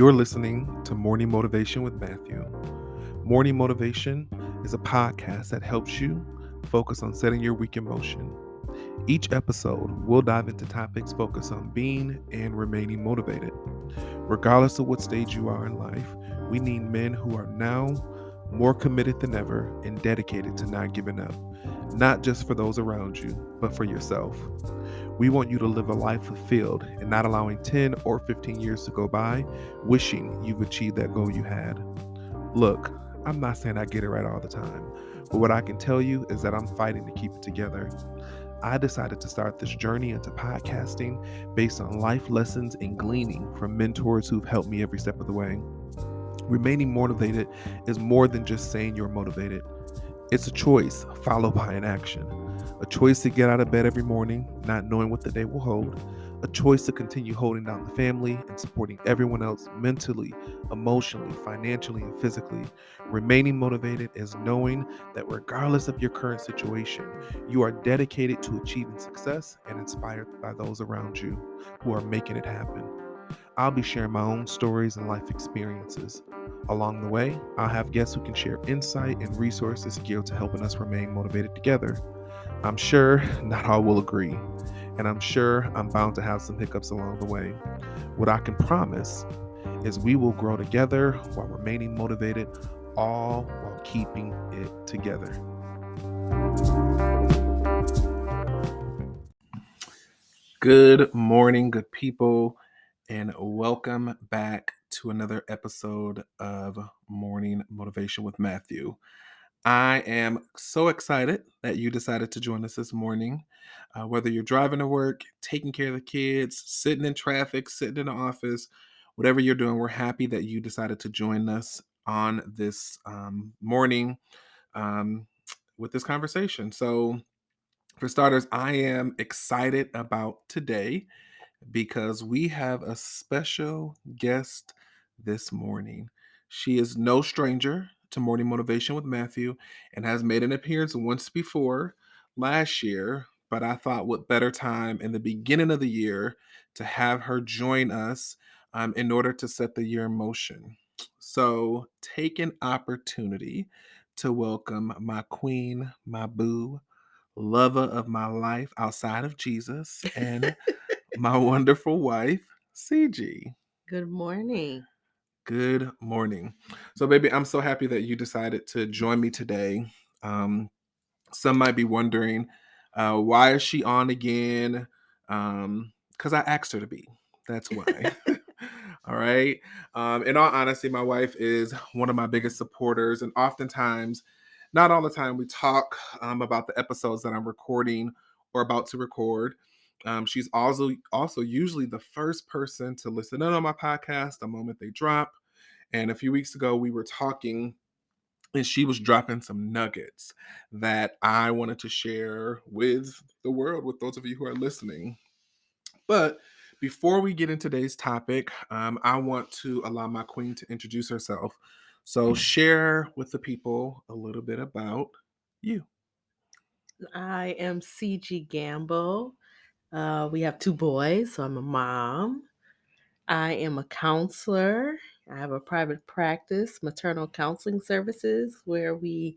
You're listening to Morning Motivation with Matthew. Morning Motivation is a podcast that helps you focus on setting your week in motion. Each episode, we'll dive into topics focused on being and remaining motivated. Regardless of what stage you are in life, we need men who are now more committed than ever and dedicated to not giving up, not just for those around you, but for yourself. We want you to live a life fulfilled and not allowing 10 or 15 years to go by wishing you've achieved that goal you had. Look, I'm not saying I get it right all the time, but what I can tell you is that I'm fighting to keep it together. I decided to start this journey into podcasting based on life lessons and gleaning from mentors who've helped me every step of the way. Remaining motivated is more than just saying you're motivated. It's a choice followed by an action. A choice to get out of bed every morning, not knowing what the day will hold. A choice to continue holding down the family and supporting everyone else mentally, emotionally, financially, and physically. Remaining motivated is knowing that regardless of your current situation, you are dedicated to achieving success and inspired by those around you who are making it happen. I'll be sharing my own stories and life experiences. Along the way, I'll have guests who can share insight and resources geared to helping us remain motivated together. I'm sure not all will agree, and I'm sure I'm bound to have some hiccups along the way. What I can promise is we will grow together while remaining motivated, all while keeping it together. Good morning, good people, and welcome back to another episode of Morning Motivation with Matthew. I am so excited that you decided to join us this morning. Whether you're driving to work, taking care of the kids, sitting in traffic, sitting in the office, whatever you're doing, we're happy that you decided to join us on this morning um, with this conversation. So, for starters, I am excited about today because we have a special guest this morning. She is no stranger to Morning Motivation with Matthew and has made an appearance once before last year, but I thought what better time in the beginning of the year to have her join us in order to set the year in motion. So take an opportunity to welcome my queen, my boo, lover of my life outside of Jesus, and my wonderful wife, Ciji. Good morning. Good morning. So, baby, I'm so happy that you decided to join me today. Um, some might be wondering, why is she on again? Because I asked her to be. That's why. All right. In all honesty, my wife is one of my biggest supporters, and oftentimes, not all the time, we talk about the episodes that I'm recording or about to record. She's also usually the first person to listen in on my podcast the moment they drop. And a few weeks ago, we were talking and she was dropping some nuggets that I wanted to share with the world, with those of you who are listening. But before we get into today's topic, I want to allow my queen to introduce herself. So, share with the people a little bit about you. I am Ciji Gamble. We have two boys, so I'm a mom. I am a counselor. I have a private practice, maternal counseling services, where we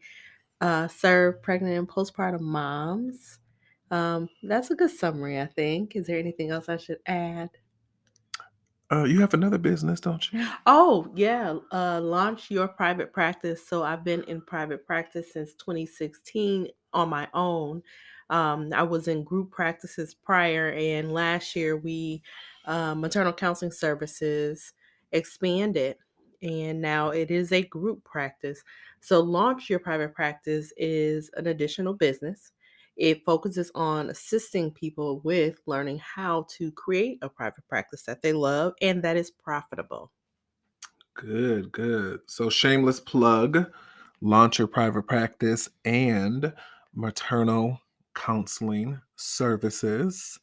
serve pregnant and postpartum moms. That's a good summary, I think. Is there anything else I should add? You have another business, don't you? Oh, yeah. Launch your private practice. So I've been in private practice since 2016 on my own. I was in group practices prior, and last year maternal counseling services expanded, and now it is a group practice. So Launch Your Private Practice is an additional business. It focuses on assisting people with learning how to create a private practice that they love and that is profitable. Good, good. So, shameless plug, launch your private practice and maternal counseling services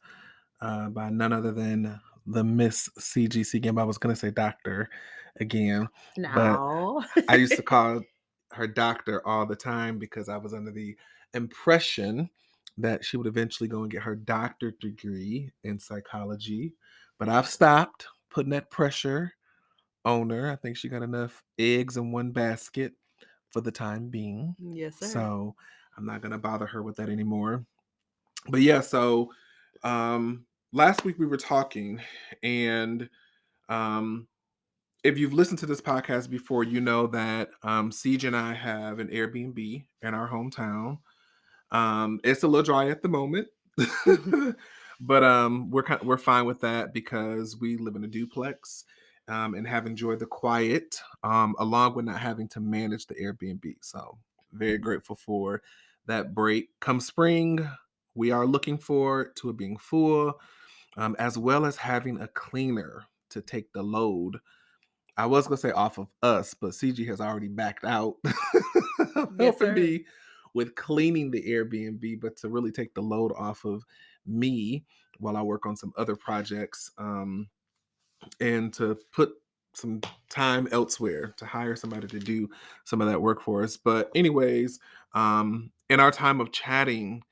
by none other than the Miss CGC Gamble. I was going to say doctor again, but Now, I used to call her doctor all the time because I was under the impression that she would eventually go and get her doctorate degree in psychology. But I've stopped putting that pressure owner. I think she got enough eggs in one basket for the time being. Yes, sir. So I'm not gonna bother her with that anymore. But yeah, so um last week we were talking, and um if you've listened to this podcast before, you know that Ciji and I have an Airbnb in our hometown. It's a little dry at the moment, but we're fine with that because we live in a duplex, and have enjoyed the quiet, along with not having to manage the Airbnb. So very grateful for that break. Come spring, we are looking forward to it being full, as well as having a cleaner to take the load. I was gonna say off of us, but CG has already backed out of Yes, helping sir. me with cleaning the Airbnb, but to really take the load off of me while I work on some other projects. And to put some time elsewhere to hire somebody to do some of that work for us. But, anyways, in our time of chatting,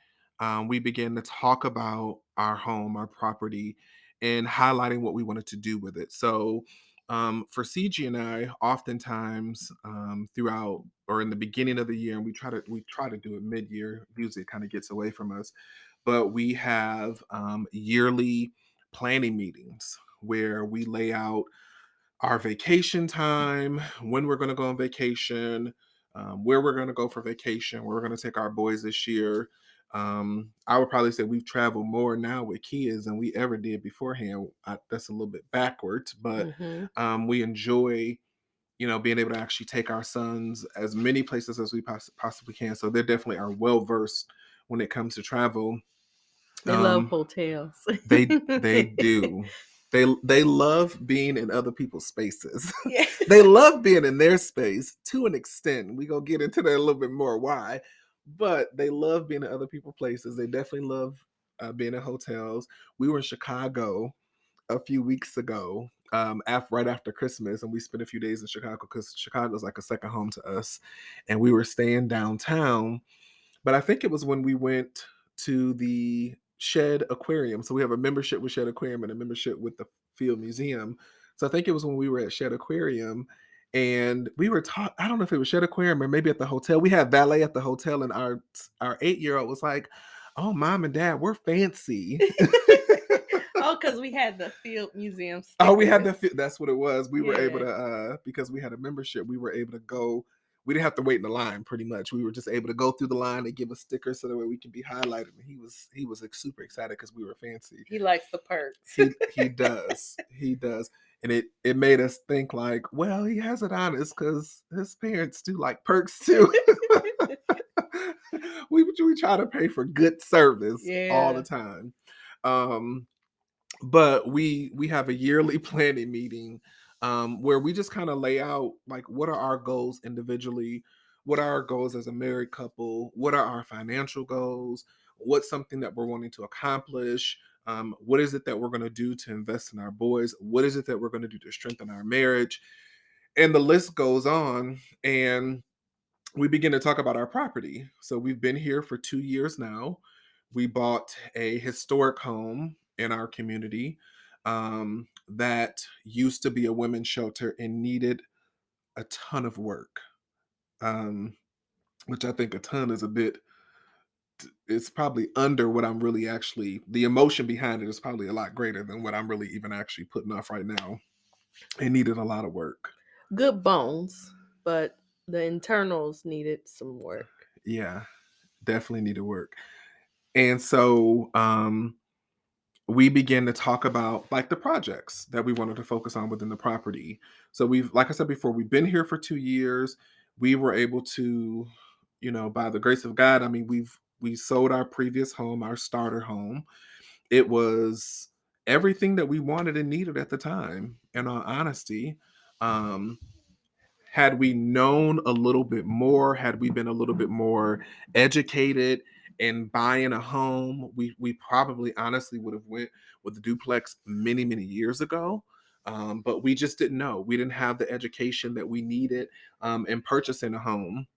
we began to talk about our home, our property, and highlighting what we wanted to do with it. So, for CG and I, oftentimes throughout or in the beginning of the year, and we try to do it mid-year. Usually, it kind of gets away from us, but we have yearly planning meetings where we lay out our vacation time, when we're going to go on vacation, where we're going to go for vacation, where we're going to take our boys this year. I would probably say we've traveled more now with kids than we ever did beforehand. That's a little bit backwards, but Hmm. we enjoy, being able to actually take our sons as many places as we possibly can. So they definitely are well versed when it comes to travel. They love Um, hotels. they do. They love being in other people's spaces. Yeah. They love being in their space to an extent. We gonna get into that a little bit more why, but they love being in other people's places. They definitely love being in hotels. We were in Chicago a few weeks ago, right after Christmas, and we spent a few days in Chicago because Chicago's like a second home to us, and we were staying downtown, but I think it was when we went to the Shed Aquarium. So we have a membership with Shed Aquarium and a membership with the Field Museum. So I think it was when we were at Shed Aquarium and we were taught, I don't know if it was Shed Aquarium or maybe at the hotel. We had valet at the hotel, and our 8-year-old was like, "Oh, mom and dad, we're fancy." Oh, because we had the Field Museum Oh, we had stickers. that's what it was. We were able Yeah. to because we had a membership, we were able to go. We didn't have to wait in the line pretty much. We were just able to go through the line and give a sticker so that way we can be highlighted. And he was like, super excited because we were fancy. He likes the perks. He does. He does. And it made us think like, well, he has it honest because his parents do like perks too. We try to pay for good service all the Yeah. time. Um but we have a yearly planning meeting, where we just kind of lay out like what are our goals individually, what are our goals as a married couple, what are our financial goals, what's something that we're wanting to accomplish, what is it that we're going to do to invest in our boys, what is it that we're going to do to strengthen our marriage, and the list goes on. And we begin to talk about our property. So we've been here for 2 years now. We bought a historic home in our community, that used to be a women's shelter and needed a ton of work, um, which I think a ton is a bit, it's probably under what I'm really actually, the emotion behind it is probably a lot greater than what I'm really even actually putting off right now. It needed a lot of work. Good bones, but the internals needed some work. Yeah, definitely needed work. And so we began to talk about like the projects that we wanted to focus on within the property. So we've, like I said before, we've been here for 2 years. We were able to, by the grace of God, I mean, we sold our previous home, our starter home. It was everything that we wanted and needed at the time. In all honesty, um, had we known a little bit more, had we been a little bit more educated in buying a home, we probably honestly would have went with the duplex many years ago. But we just didn't know. We didn't have the education that we needed in purchasing a home,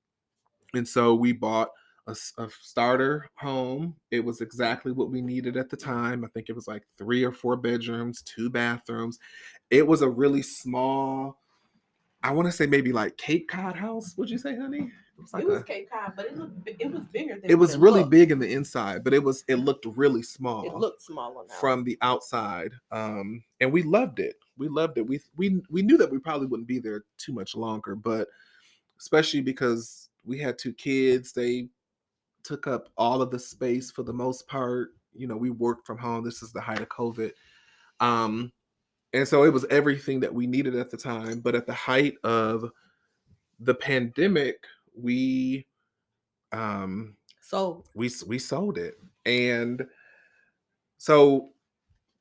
and so we bought a starter home. It was exactly what we needed at the time. I think it was like 3 or 4 bedrooms, 2 bathrooms. It was a really small. I want to say maybe like Cape Cod house. Would you say, honey? It was like It was Cape Cod, but it was bigger it than what was it really looked. big in the inside, but it looked really small. It looked small on the from the outside, and we loved it. We loved it. We knew that we probably wouldn't be there too much longer, but especially because we had two kids, they took up all of the space for the most part. You know, we worked from home. This is the height of COVID. Um, and so it was everything that we needed at the time. But at the height of the pandemic, we So we sold it. And so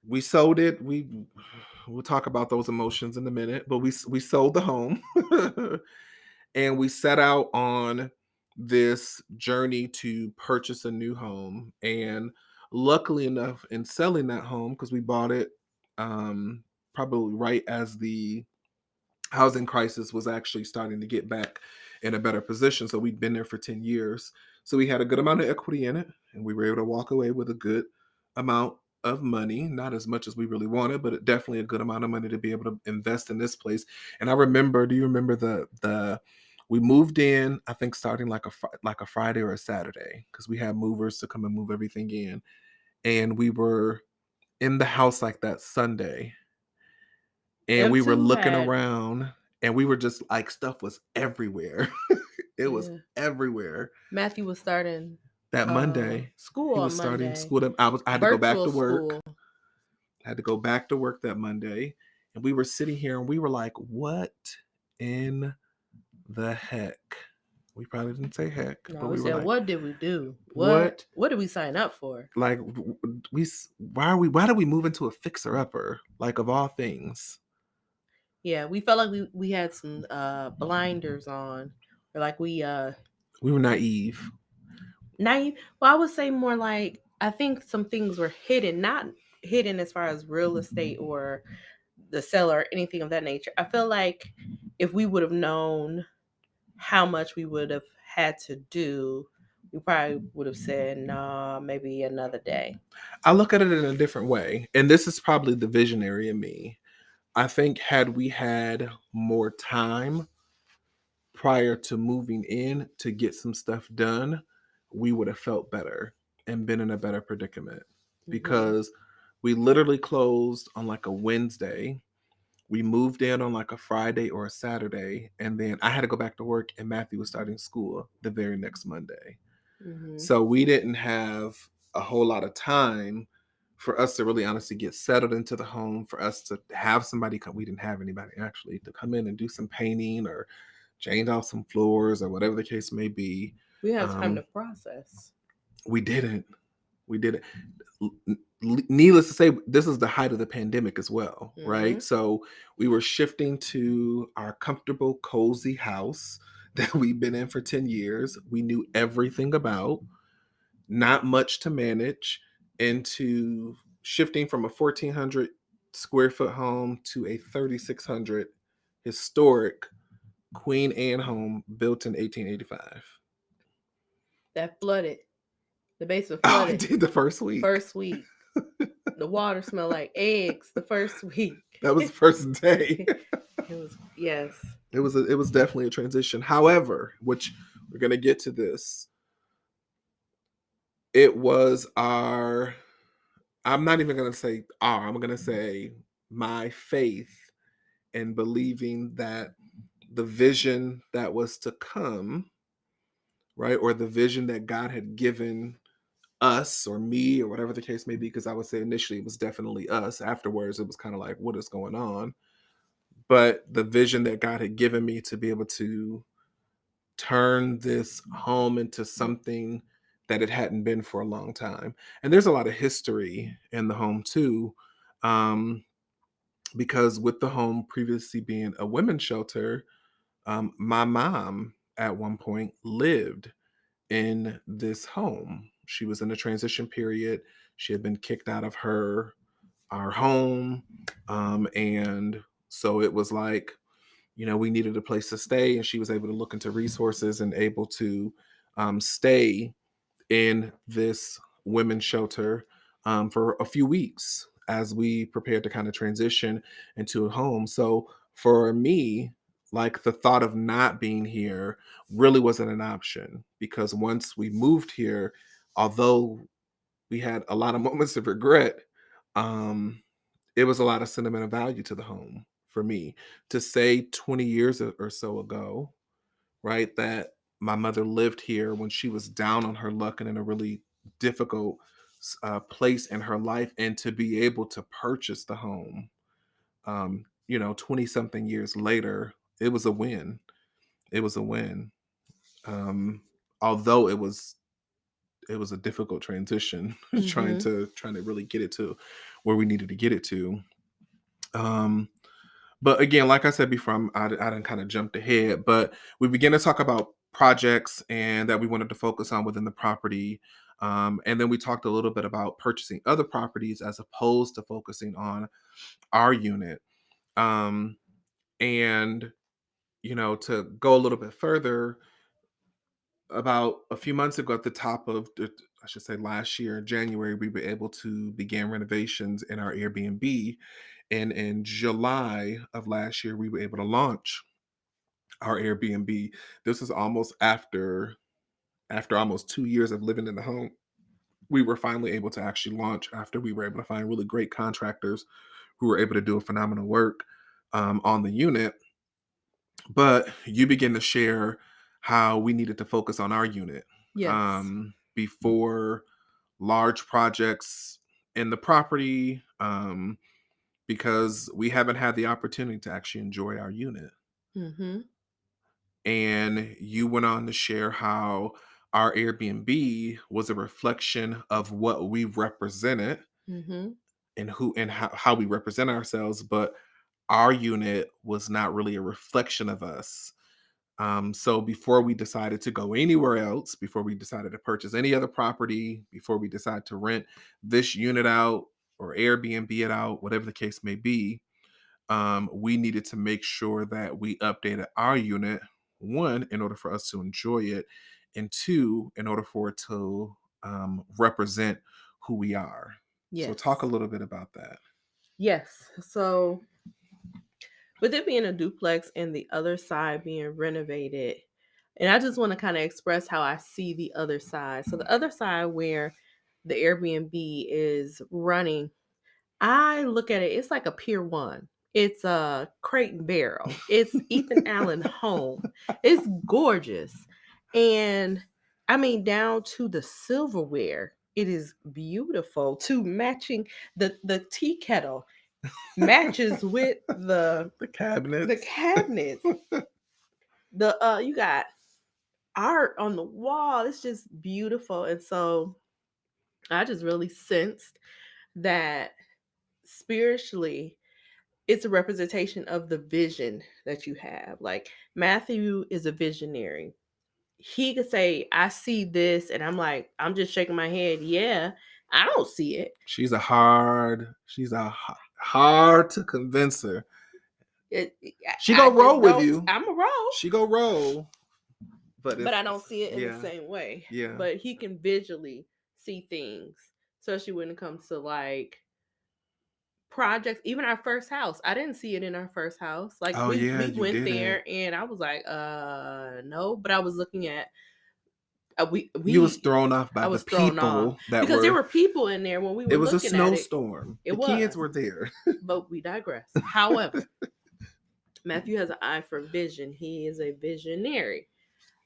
we sold it. We'll talk about those emotions in a minute, but we sold the home and we set out on this journey to purchase a new home. And luckily enough, in selling that home, because we bought it probably right as the housing crisis was actually starting to get back in a better position. So we'd been there for 10 years. So we had a good amount of equity in it, and we were able to walk away with a good amount of money, not as much as we really wanted, but definitely a good amount of money to be able to invest in this place. And I remember, do you remember the we moved in, I think starting like a Friday or a Saturday, because we had movers to come and move everything in. And we were in the house like that Sunday, and we were M2 looking had around, and we were just like, stuff was everywhere. It was yeah. everywhere. Matthew was starting That Monday, school he on was starting Monday. school. I had to go back Virtual to work. school. I had to go back to work that Monday, and we were sitting here, and we were like, "What in the heck?" We probably didn't say heck, but No, we we were said, like, what did we do? "What? What did we sign up for? Like, why did we move into a fixer upper? Like, of all things." Yeah, we felt like we had some blinders on. Or like We were naive. naive. Well, I would say more like I think some things were hidden, not hidden as far as real estate or the seller or anything of that nature. I feel like if we would have known how much we would have had to do, we probably would have said, nah, maybe another day. I look at it in a different way, and this is probably the visionary in me. I think had we had more time prior to moving in to get some stuff done, we would have felt better and been in a better predicament, Mm-hmm. because we literally closed on like a Wednesday. We moved in on like a Friday or a Saturday, and then I had to go back to work, and Matthew was starting school the very next Monday. Mm-hmm. So we didn't have a whole lot of time for us to really honestly get settled into the home, for us to have somebody come. We didn't have anybody actually to come in and do some painting or change out some floors or whatever the case may be. We have time to Um, process. we didn't. We didn't. Needless to say, this is the height of the pandemic as well, Mm-hmm. right? So we were shifting to our comfortable, cozy house that we've been in for 10 years. We knew everything about, not much to manage, into shifting from a 1,400 square foot home to a 3,600 historic Queen Anne home built in 1885. That flooded. The basement Oh, I flooded did the first week. first week. The water smelled like eggs the first week. That was the first day. It was, yes. It was definitely a transition. However, which we're gonna get to this, it was our, I'm not even gonna say our, I'm gonna say my faith in believing that the vision that was to come, right, or the vision that God had given us or me or whatever the case may be, because I would say initially it was definitely us. Afterwards, it was kind of like, what is going on? But the vision that God had given me to be able to turn this home into something that it hadn't been for a long time. And there's a lot of history in the home too, because with the home previously being a women's shelter, my mom at one point lived in this home. She was in a transition period. She had been kicked out of our home, and so it was like, we needed a place to stay, and she was able to look into resources and able to stay in this women's shelter for a few weeks as we prepared to kind of transition into a home. So for me, Like the thought of not being here really wasn't an option because once we moved here, although we had a lot of moments of regret, um, it was a lot of sentimental value to the home for me to say 20 years or so ago, right? That my mother lived here when she was down on her luck and in a really difficult place in her life, and to be able to purchase the home, 20 something years later, it was a win. It was a win. Um, Although it was a difficult transition Mm-hmm. trying to really get it to where we needed to get it to. Um, but again, like I said before, I didn't kind of jumped ahead, but we began to talk about projects and that we wanted to focus on within the property. And then we talked a little bit about purchasing other properties as opposed to focusing on our unit. Um, and to go a little bit further, about a few months ago, at the top of I should say last year, in January, we were able to begin renovations in our Airbnb. And in July of last year, we were able to launch our Airbnb. This is almost after almost 2 years of living in the home. We were finally able to actually launch after we were able to find really great contractors who were able to do a phenomenal work on the unit. But you begin to share how we needed to focus on our unit Yes. before large projects in the property, because we haven't had the opportunity to actually enjoy our unit. Mm-hmm. And you went on to share how our Airbnb was a reflection of what we represented Mm-hmm. and who and how we represent ourselves, but our unit was not really a reflection of us. So before we decided to go anywhere else, before we decided to purchase any other property, before we decided to rent this unit out or Airbnb it out, whatever the case may be, we needed to make sure that we updated our unit, one, in order for us to enjoy it, and two, in order for it to represent who we are. So, talk a Yes. little bit about that. Yes. So with it being a duplex and the other side being renovated, and I just want to kind of express how I see the other side. So the other side where the Airbnb is running, I look at it, it's like a Pier 1. It's a Crate and Barrel. It's Ethan Allen home. It's gorgeous. And I mean, down to the silverware, it is beautiful, to matching the tea kettle matches with The the cabinets. cabinets. The you got art on the wall. It's just beautiful. And so I just really sensed that spiritually it's a representation of the vision that you have. Like Matthew is a visionary. He could say, I see this, and I'm just shaking my head. Yeah, I don't see it. She's a hard to convince her. it She I go roll just with don't, you. I'm a roll, She go roll, but but I don't see it in the yeah, same way. yeah. But he can visually see things, especially when it comes to like projects. Even our first house, I didn't see it in our first house. Like Oh yeah, we you went didn't. there and I was like, no. But I was looking at You was we thrown off I by the was thrown off people that because there were. were people in there when we It were was a looking at it. snowstorm. It The kids was, were there. but we digress. However, Matthew has an eye for vision. He is a visionary.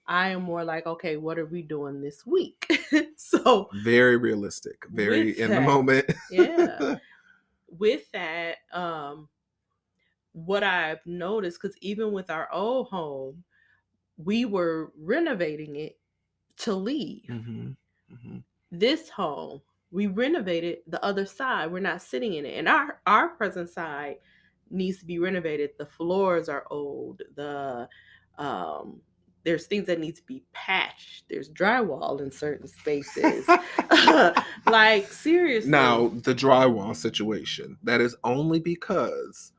I am more like, okay, what are we doing this week? So Very realistic. Very with in the that, moment. yeah, with that, what I've noticed, because even with our old home, we were renovating it to leave. hmm hmm This home, we renovated the other side. We're not sitting in it. And our present side needs to be renovated. The floors are old. Um there's things that need to be patched. There's drywall in certain spaces. Like Now, seriously. the drywall situation, that is only because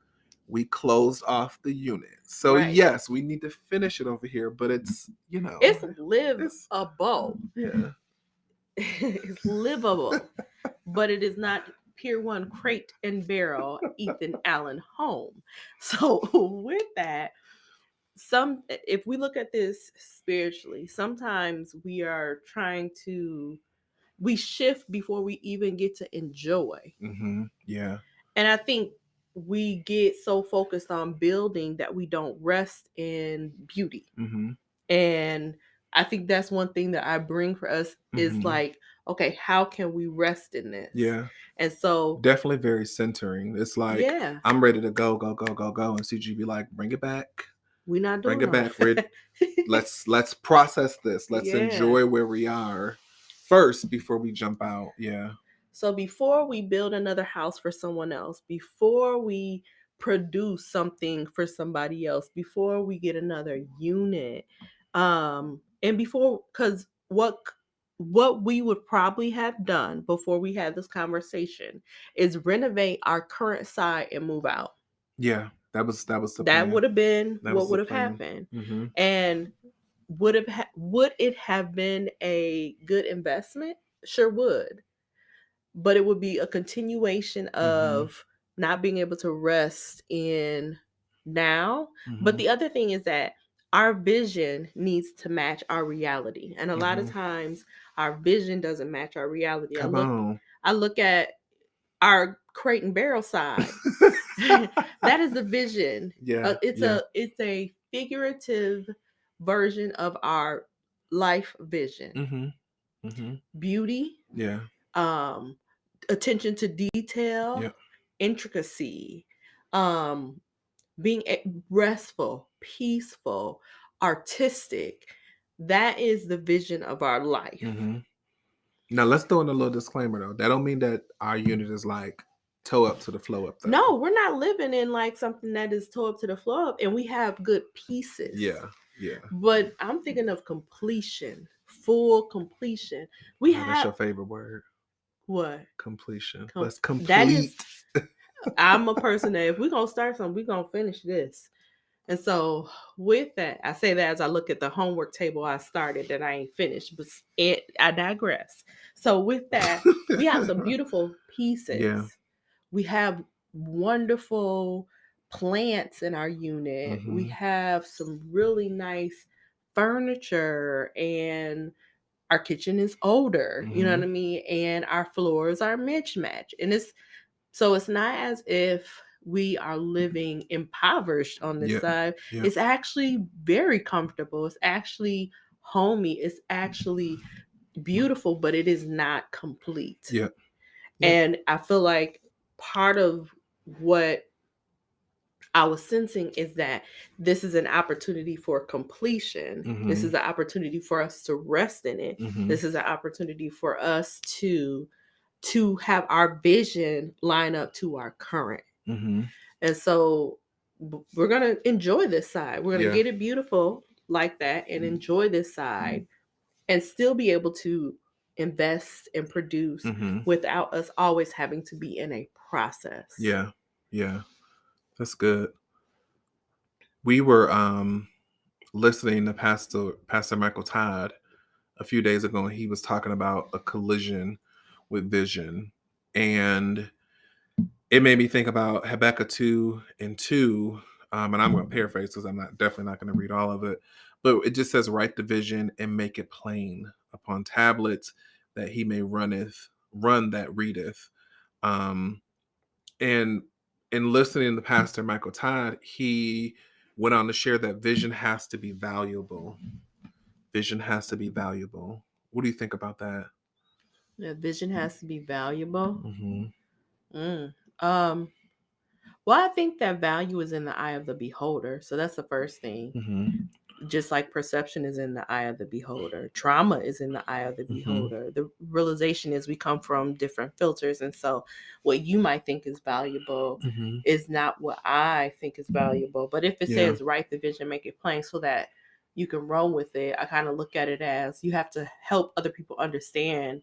we closed off the unit. So Right. yes, we need to finish it over here, but it's It's it's livable. yeah. It's livable, but it is not Pier 1 Crate and Barrel Ethan Allen home. So with that, if we look at this spiritually, sometimes we shift before we even get to enjoy. Yeah. And I think we get so focused on building that we don't rest in beauty. And I think that's one thing that I bring for us is like, okay, how can we rest in this? Yeah. And so Definitely very centering. It's like, yeah, I'm ready to go. And CG be like, bring it back. we're not Bring doing it all back. Let's process this. Let's Yeah. enjoy where we are first before we jump out. Yeah. So before we build another house for someone else, before we produce something for somebody else, before we get another unit, and before, because what we would probably have done before we had this conversation is renovate our current side and move out. Yeah. That was the That plan. would have been That what was would the have plan. happened. Mm-hmm. And would it have been a good investment? Sure would. But it would be a continuation of not being able to rest in now. But the other thing is that our vision needs to match our reality. And a lot of times our vision doesn't match our reality. Come on. I look at our crate and barrel side. That is the vision. Yeah. It's a figurative version of our life vision. Beauty, Yeah. attention to detail, Yeah. intricacy, being restful, peaceful, artistic. That is the vision of our life. Now let's throw in a little disclaimer though. That don't mean that our unit is like toe up to the flow up though. No, we're not living in like something that is toe up to the flow up, and we have good pieces. Yeah. But I'm thinking of completion, full completion. That's your favorite word. What? Completion. Let's complete. That is, I'm a person that if we're gonna start something, we're gonna finish this. And so with that, I say that as I look at the homework table I started that I ain't finished, but I digress. So with that, we have some beautiful pieces. Yeah. We have wonderful plants in our unit. We have some really nice furniture, and our kitchen is older, you know what I mean? And our floors are mismatched. And it's not as if we are living impoverished on this side. It's actually very comfortable. It's actually homey. It's actually beautiful, but it is not complete. And I feel like part of what I was sensing is that this is an opportunity for completion. This is an opportunity for us to rest in it. This is an opportunity for us to have our vision line up to our current. And so we're going to enjoy this side. We're going to get it beautiful like that and enjoy this side and still be able to invest and produce without us always having to be in a process. Yeah. That's good. We were listening to Pastor Michael Todd a few days ago, and he was talking about a collision with vision. And it made me think about Habakkuk 2:2. And I'm going to paraphrase because I'm definitely not going to read all of it. But it just says, write the vision and make it plain upon tablets that he may run that readeth. And in listening to Pastor Michael Todd, he went on to share that vision has to be valuable. Vision has to be valuable. What do you think about that? Yeah, vision has to be valuable. Well, I think that value is in the eye of the beholder. So that's the first thing. Just like perception is in the eye of the beholder, trauma is in the eye of the beholder. The realization is we come from different filters. And so what you might think is valuable is not what I think is valuable. But if it says write the vision, make it plain so that you can roll with it, I kind of look at it as you have to help other people understand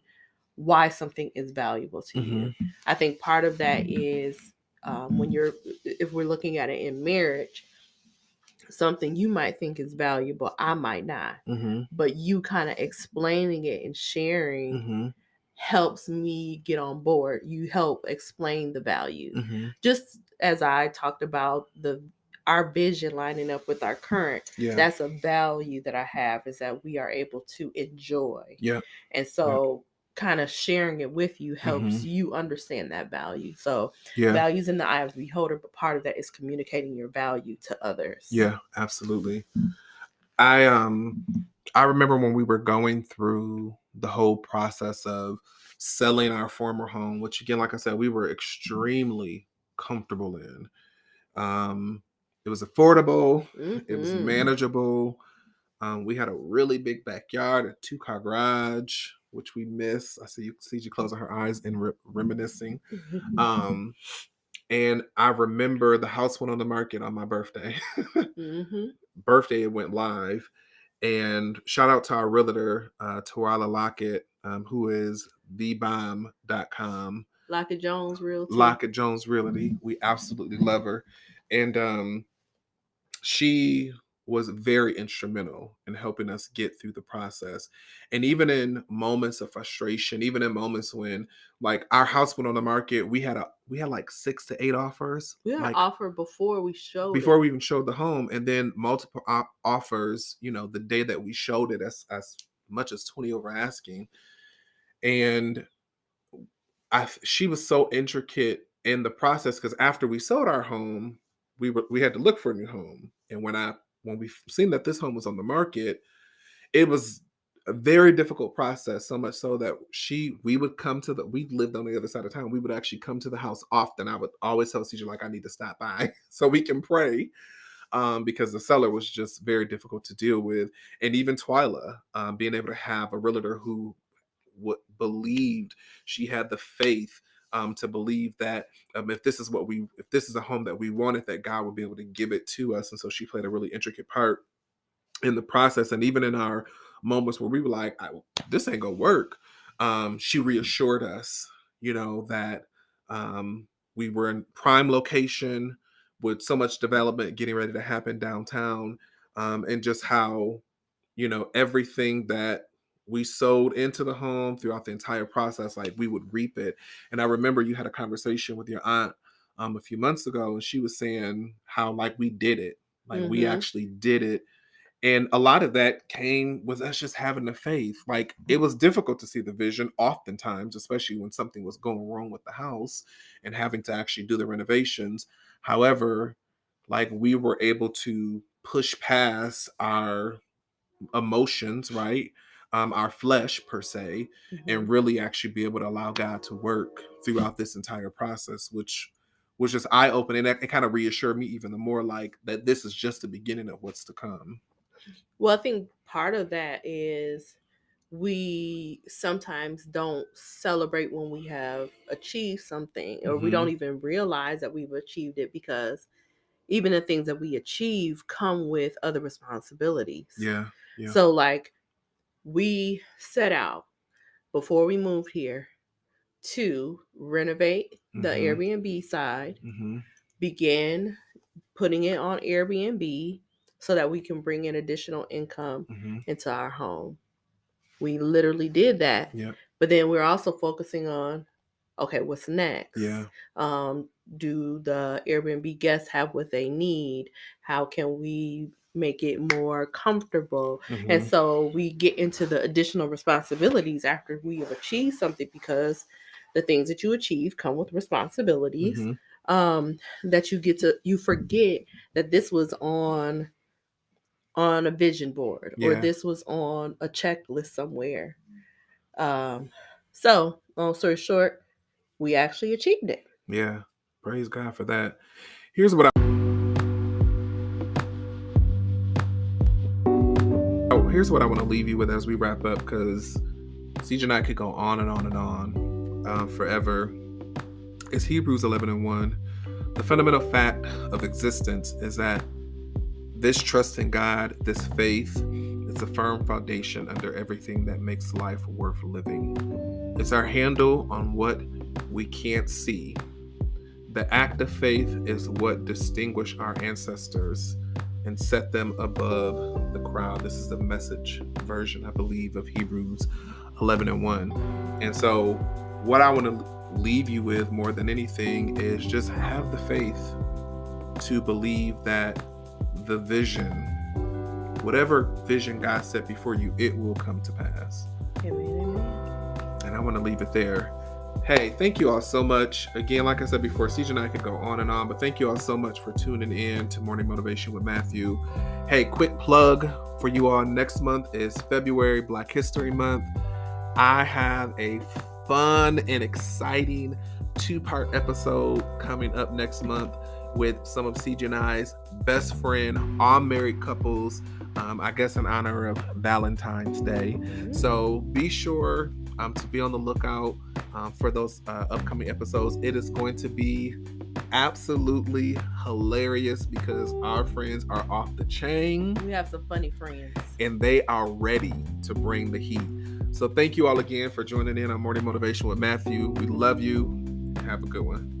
why something is valuable to you. I think part of that is if we're looking at it in marriage, something you might think is valuable, I might not. But you kind of explaining it and sharing helps me get on board. You help explain the value. Just as I talked about the our vision lining up with our current. Yeah. That's a value that I have, is that we are able to enjoy. Yeah. And so kind of sharing it with you helps you understand that value. So values in the eye of the beholder, but part of that is communicating your value to others. Yeah, absolutely. I remember when we were going through the whole process of selling our former home, which again, like I said, we were extremely comfortable in. It was affordable, it was manageable. We had a really big backyard, a 2-car garage, which we miss. I see Ciji closing her eyes and reminiscing. And I remember the house went on the market on my birthday. Birthday, it went live. And shout out to our realtor, Tawala Lockett, who is thebomb.com. Lockett Jones Realty. Lockett Jones Realty. We absolutely love her. And she was very instrumental in helping us get through the process. And even in moments of frustration, even in moments when like our house went on the market, we had like 6 to 8 offers. We had like, an offer before we showed we even showed the home, and then multiple offers, the day that we showed it, as much as 20 over asking. And she was so intricate in the process, because after we sold our home, we had to look for a new home. And when we seen that this home was on the market, it was a very difficult process, so much so that we lived on the other side of town. We would actually come to the house often. I would always tell CJ, like, I need to stop by so we can pray, because the seller was just very difficult to deal with. And even Twyla, being able to have a realtor who believed, she had the faith to believe that if this is a home that we wanted, that God would be able to give it to us. And so she played a really intricate part in the process. And even in our moments where we were like, this ain't gonna work, she reassured us, that we were in prime location with so much development getting ready to happen downtown, and just how, everything that we sold into the home throughout the entire process, like, we would reap it. And I remember you had a conversation with your aunt a few months ago, and she was saying how, like, we did it, like, we actually did it. And a lot of that came with us just having the faith. Like, it was difficult to see the vision oftentimes, especially when something was going wrong with the house and having to actually do the renovations. However, like, we were able to push past our emotions, right? Our flesh per se, and really actually be able to allow God to work throughout this entire process, which was just eye-opening. It kind of reassured me even more, like, that this is just the beginning of what's to come. Well, I think part of that is we sometimes don't celebrate when we have achieved something, or we don't even realize that we've achieved it, because even the things that we achieve come with other responsibilities. Yeah. So, like, we set out before we moved here to renovate the Airbnb side, begin putting it on Airbnb so that we can bring in additional income into our home. We literally did that. But then we're also focusing on, okay, what's next? Do the Airbnb guests have what they need? How can we make it more comfortable? And so we get into the additional responsibilities after we have achieved something, because the things that you achieve come with responsibilities. That you forget that this was on a vision board, or this was on a checklist somewhere. So long story short, we actually achieved it. Yeah. Praise God for that. Here's what I want to leave you with as we wrap up, because CJ and I could go on and on and on forever. It's Hebrews 11:1. The fundamental fact of existence is that this trust in God, this faith, is a firm foundation under everything that makes life worth living. It's our handle on what we can't see. The act of faith is what distinguished our ancestors and set them above the crowd. This is the Message version, I believe, of Hebrews 11:1. And so what I want to leave you with more than anything is just have the faith to believe that the vision, whatever vision God set before you, it will come to pass. Amen. And I want to leave it there. Hey, thank you all so much. Again, like I said before, Ciji and I could go on and on, but thank you all so much for tuning in to Morning Motivation with Matthew. Hey, quick plug for you all. Next month is February, Black History Month. I have a fun and exciting 2-part episode coming up next month with some of Ciji and I's best friend, all married couples, I guess in honor of Valentine's Day. So be sure to be on the lookout for those upcoming episodes. It is going to be absolutely hilarious because our friends are off the chain. We have some funny friends. And they are ready to bring the heat. So thank you all again for joining in on Morning Motivation with Matthew. We love you. Have a good one.